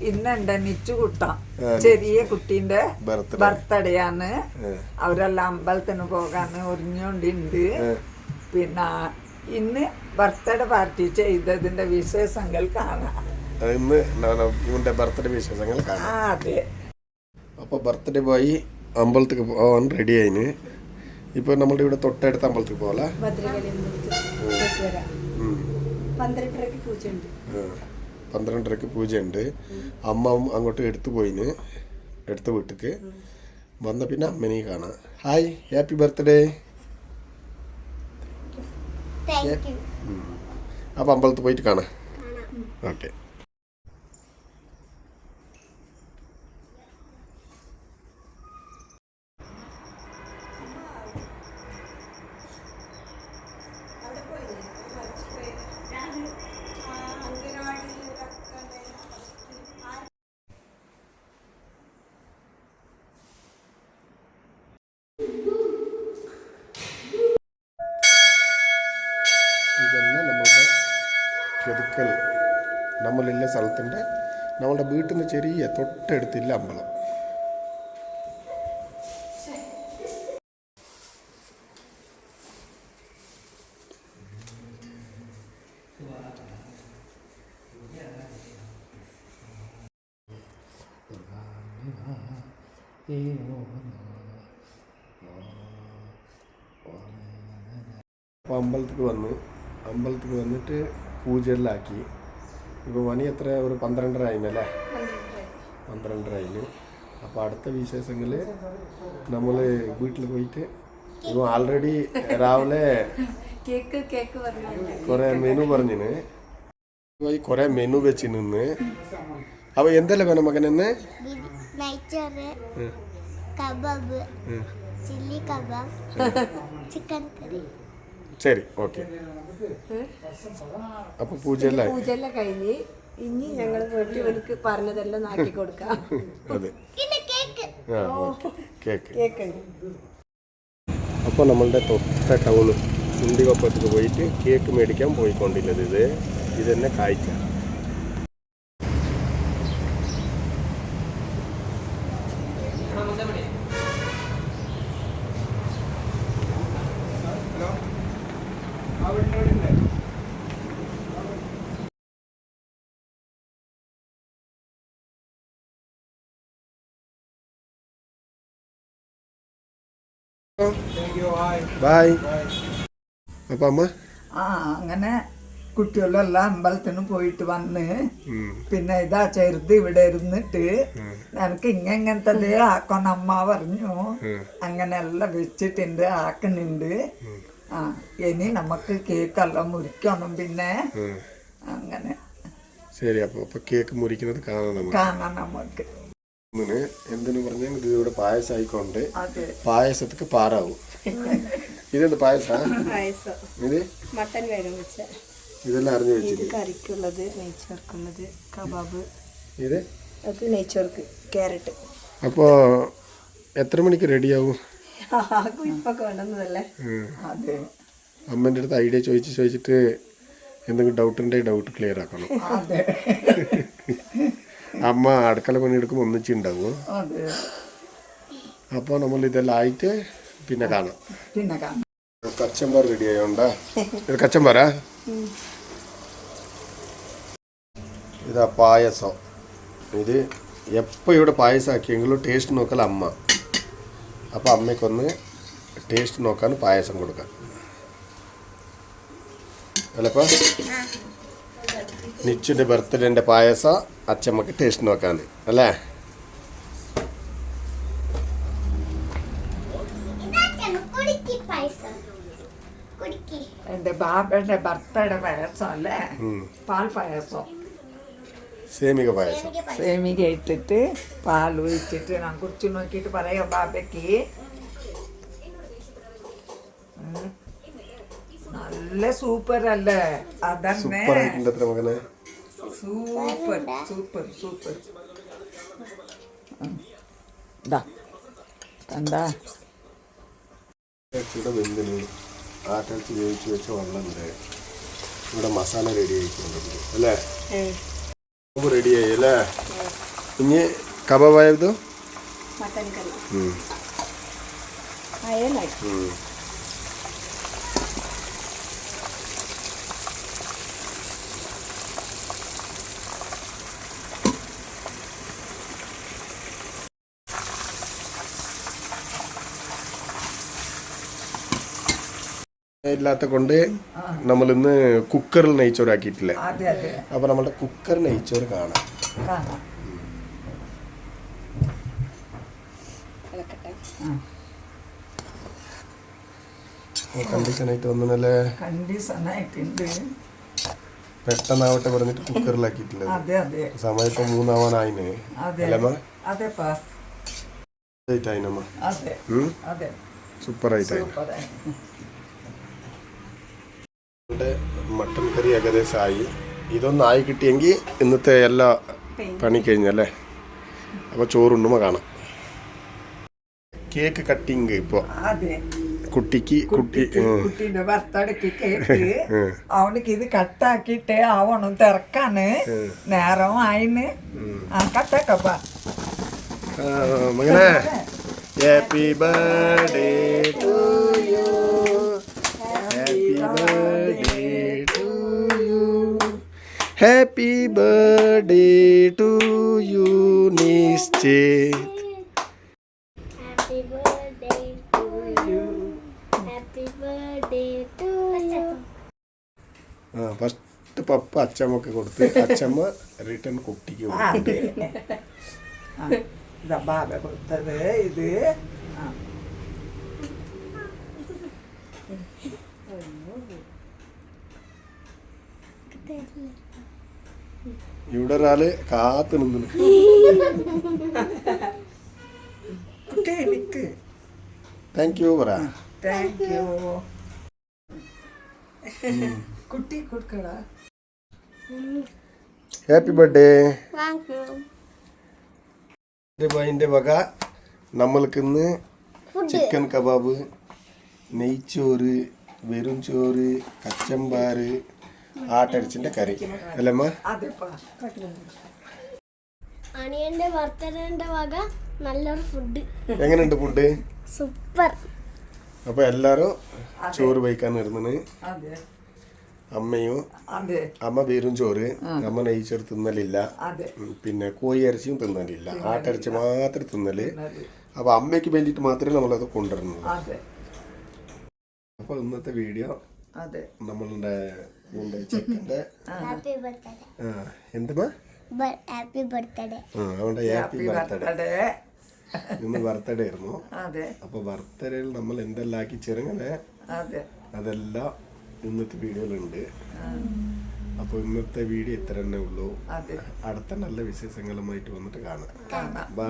ഇന്നെന്റെ നിച്ചുകുട്ട ചെറിയ കുട്ടീന്റെ ബർത്ത്ഡേ ആണ്. അവരെല്ലാം അമ്പലത്തിന് പോകാന്ന് ഒരുങ്ങോണ്ടുണ്ട്. പിന്നെ ഇന്ന് ബർത്ത്ഡേ പാർട്ടി ചെയ്തതിന്റെ വിശേഷങ്ങൾ കാണാം. അതെ, അപ്പൊ ബർത്ത്ഡേ പോയി അമ്പലത്തേക്ക് പോകാൻ റെഡി ആയിന്. ഇപ്പൊ നമ്മളുടെ ഇവിടെ തൊട്ടടുത്ത അമ്പലത്തേക്ക് പോകാം. 12:30 പൂജയുണ്ട്. അമ്മ അങ്ങോട്ട് എടുത്തു പോയിന്, എടുത്ത വീട്ടിക്ക് വന്ന പിന്നെ അമ്മനെയും കാണാം. Hi, happy birthday. അപ്പൊ അമ്പലത്തിൽ പോയിട്ട് കാണാം. ഓക്കെ. ഇതെല്ലാം നമ്മളുടെ ചെറുക്കൽ നമ്മളുള്ള സ്ഥലത്തിൻ്റെ നമ്മളുടെ വീട്ടിൽ നിന്ന് ചെറിയ തൊട്ടടുത്തില്ല അമ്പലം. അപ്പോൾ അമ്പലത്തിൽ വന്നിട്ട് പൂജയെല്ലാക്കി. ഇപ്പോൾ മണി എത്ര, ഒരു 12:30 ആയില്ലേ? 12:30 ആയിന്. അപ്പോൾ അടുത്ത വിശേഷങ്ങൾ നമ്മൾ വീട്ടിൽ പോയിട്ട് ഇപ്പോൾ ആൾറെഡി രാവിലെ കുറേ മെനു പറഞ്ഞിന്, കുറേ മെനു വെച്ച് നിന്ന്. അപ്പോൾ എന്തെല്ലാം വേണം മകനെന്ന്? ശരി, ഓക്കെ. അപ്പൊ പൂജയെല്ലാം കഴിഞ്ഞ് ഇനി ഞങ്ങൾ വീട്ടിൽ പറഞ്ഞതെല്ലാം ആക്കി കൊടുക്കാം. അതെ, കേക്ക്. അപ്പോൾ നമ്മളുടെ തൊട്ട ടൗണ് സുണ്ടികൊപ്പത്തേക്ക് പോയിട്ട് കേക്ക് മേടിക്കാൻ പോയിക്കൊണ്ടില്ലത്. ഇത് തന്നെ കാഴ്ച. ബായ്. അപ്പൊ അമ്മ അങ്ങനെ കുട്ടികളെല്ലാം അമ്പലത്തിന് പോയിട്ട് വന്ന് പിന്നെ ഇതാ ചെറുത് ഇവിടെ ഇരുന്നിട്ട് എനിക്ക് ഇങ്ങനത്തെ ആക്കണം അമ്മ പറഞ്ഞു. അങ്ങനെ എല്ലാം വെച്ചിട്ടുണ്ട്, ആക്കുന്നുണ്ട്. ഇനി നമുക്ക് കേക്കെല്ലാം മുറിക്കണം. പിന്നെ അങ്ങനെ ശരി. അപ്പൊ കേക്ക് മുറിക്കുന്നത് കാണാം നമുക്ക്. എന്തിനു പറഞ്ഞാൽ ഇത് ഇവിടെ പായസം ആയിക്കൊണ്ട് പായസത്തിക്ക് പാറാവും. ഇതെന്ത് പായസം? ഇത് മട്ടൻ വേഗം വെച്ച ഇതെല്ലാം അറിഞ്ഞു വെച്ചിട്ട് കറിക്കുള്ളത്, നെയ്ച്ചോർക്കുള്ളത്, കബാബ്, ഇത് അത് നെയ്ച്ചോർക്ക്, ക്യാരറ്റ്. അപ്പോ എത്ര മണിക്ക് റെഡിയാവും? ഇപ്പൊ കൊണ്ടുവന്നതല്ലേ. അമ്മേൻ്റെ അടുത്ത് ഐഡിയ ചോദിച്ചിട്ട് എന്തെങ്കിലും ഡൗട്ട് ഉണ്ടെങ്കിൽ ഡൗട്ട് ക്ലിയർ ആക്കണം. അമ്മ അടുക്കള പണിയെടുക്കുമ്പോൾ ഒന്നിച്ചുണ്ടാവുമോ? അപ്പോൾ നമ്മൾ ഇതെല്ലാം ആയിട്ട് പിന്നെ കാണാം. കച്ചമ്പാർ റെഡി ആയോണ്ടാ? ഇത് കച്ചമ്പാറാ? ഇതാ പായസം. ഇത് എപ്പോൾ ഇവിടെ പായസം ആക്കിയെങ്കിലും ടേസ്റ്റ് നോക്കല അമ്മ. അപ്പോൾ അമ്മയ്ക്കൊന്ന് ടേസ്റ്റ് നോക്കാൻ പായസം കൊടുക്കാം അല്ലപ്പോൾ. നിച്ചുൻ്റെ ബർത്ത്ഡേൻ്റെ പായസം അച്ഛമ്മക്ക് ടേസ്റ്റ് നോക്കാൻ അല്ലേ? എന്റെ ബാബയുടെ ബർത്ത്ഡേ പായസം അല്ലേ? പാൽ പായസം, സേമിക പായസം. സേമിക ഇട്ടിട്ട് പാൽ ഒഴിച്ചിട്ട് ഞാൻ കുറിച്ച് നോക്കിയിട്ട് പറയാം ബാബയ്ക്ക്. നല്ല സൂപ്പർ അല്ലേ? അതന്നെ സൂപ്പർ. എന്താ ആട്ടടിച്ച് വേവിച്ച് വെച്ച വെള്ളം ഇവിടെ മസാല റെഡി ആയിക്കൊണ്ടിരിക്കും അല്ലേ? റെഡിയായി അല്ലേ? ഇനി കബാബായതോ മട്ടൻ കറി അയലായി. ഇല്ലാത്ത കൊണ്ട് നമ്മളിന്ന് കുക്കറിൽ നെയ്ച്ചോറാക്കിയിട്ടില്ലേ? അതെ അതെ അപ്പൊ നമ്മുടെ കുക്കർ നെയ്ച്ചോറ് കാണാം. കാണാം. ഇളക്കട്ടെ. കണ്ടീഷനായിട്ട് വന്നല്ലേ? കണ്ടീഷനായിട്ടുണ്ട്. പെട്ടെന്നാവട്ടെ പറഞ്ഞിട്ട് കുക്കറിലാക്കിയിട്ടില്ല. അതെ അതെ സമയം ഇപ്പൊ 3 അതെ അല്ലമ്മ? അതെപ്പാ ആയിനമ്മ. അതെ അതെ സൂപ്പറായിട്ടായി. സൂപ്പറായി. മട്ടൻ കറി ഏകദേശമായി. ഇതൊന്നായി കിട്ടിയെങ്കിൽ ഇന്നത്തെ എല്ലാ പണി കഴിഞ്ഞല്ലേ? അപ്പോൾ ചോറുണ്ടുമ്പോ കാണാം. കേക്ക് കട്ടിങ് ഇപ്പോൾ അതെ കുട്ടിക്ക് കുട്ടീന്റെ ബർത്ത്ഡേക്ക് കേക്ക് അവനക്ക് ഇത് കട്ടാക്കിട്ടേ ആവണം തിറക്കാന് നേരം ആയിന്. ആ കട്ടാക്കപ്പാ. മകനെ happy birthday to you, happy birthday to you, happy birthday to you Nishchith. Happy birthday to you. Happy birthday to you. First പപ്പ അച്ചമ്മക്ക് കൊടുത്ത് അച്ചമ്മ റിട്ടേൺ കുട്ടിക്ക് കൊടുത്തു. ഇതാ ബാബ കൊടുത്തത് ഇത്. ഇവിടെ ഒരാള് കാത്തു നിന്നു. കുട്ടി എനിക്ക് താങ്ക് യു പറ. Thank you. കുട്ടി കൊടുക്കടാ. Happy birthday. Thank you. അതിന്റെ വക നമ്മൾക്കിന്ന് ചിക്കൻ കബാബ്, നെയ്ച്ചോറ്, വെറും ചോറ്, കച്ചമ്പാറ്, ആട്ടരച്ചിന്റെ കറി അല്ലമ്മ? അതെപ്പാ അനിയന്റെ ബർത്ത്ഡേന്റെ വക നല്ലൊരു ഫുഡ്. എങ്ങനെയുണ്ട് ഫുഡ്? സൂപ്പർ. അപ്പൊ എല്ലാരും ചോറ് വയ്ക്കാൻ വരുന്നത്. അതെ അമ്മയും അതെ അമ്മ വെറും ചോറ്, അമ്മ നെയ്ച്ചോറ് തിന്നലില്ല. അതെ പിന്നെ കോഴി ഇറച്ചിയും തിന്നലില്ല, ആട്ടിറച്ചി മാത്രം തിന്നല്. അപ്പൊ അമ്മയ്ക്ക് വേണ്ടിയിട്ട് മാത്രമേ നമ്മളത് കൊണ്ടുവരുന്നത്. അതെ അപ്പൊ ഇന്നത്തെ വീഡിയോ അതെ നമ്മളുടെ ചെക്കൻ്റെ ഹാപ്പി ബർത്ത്ഡേ. എന്തുമാ ഹാപ്പി ബർത്ത്ഡേ. അവന്റെ ഹാപ്പി ബർത്ത്ഡേ. ബർത്ത്ഡേ. ഇന്ന് ബർത്ത്ഡേ ആയിരുന്നു. അതെ അപ്പൊ ബർത്ത്ഡേയിൽ നമ്മൾ എന്തെല്ലാം ആക്കി ചെറുങ്ങനെ അതെ അതെല്ലാം ഇന്നത്തെ വീഡിയോയിലുണ്ട്. അപ്പൊ ഇന്നത്തെ വീഡിയോ ഇത്ര തന്നെ ഉള്ളൂ. അതെ അടുത്ത നല്ല വിശേഷങ്ങളുമായിട്ട് വന്നിട്ട് കാണാം. കാണാം. ബൈ.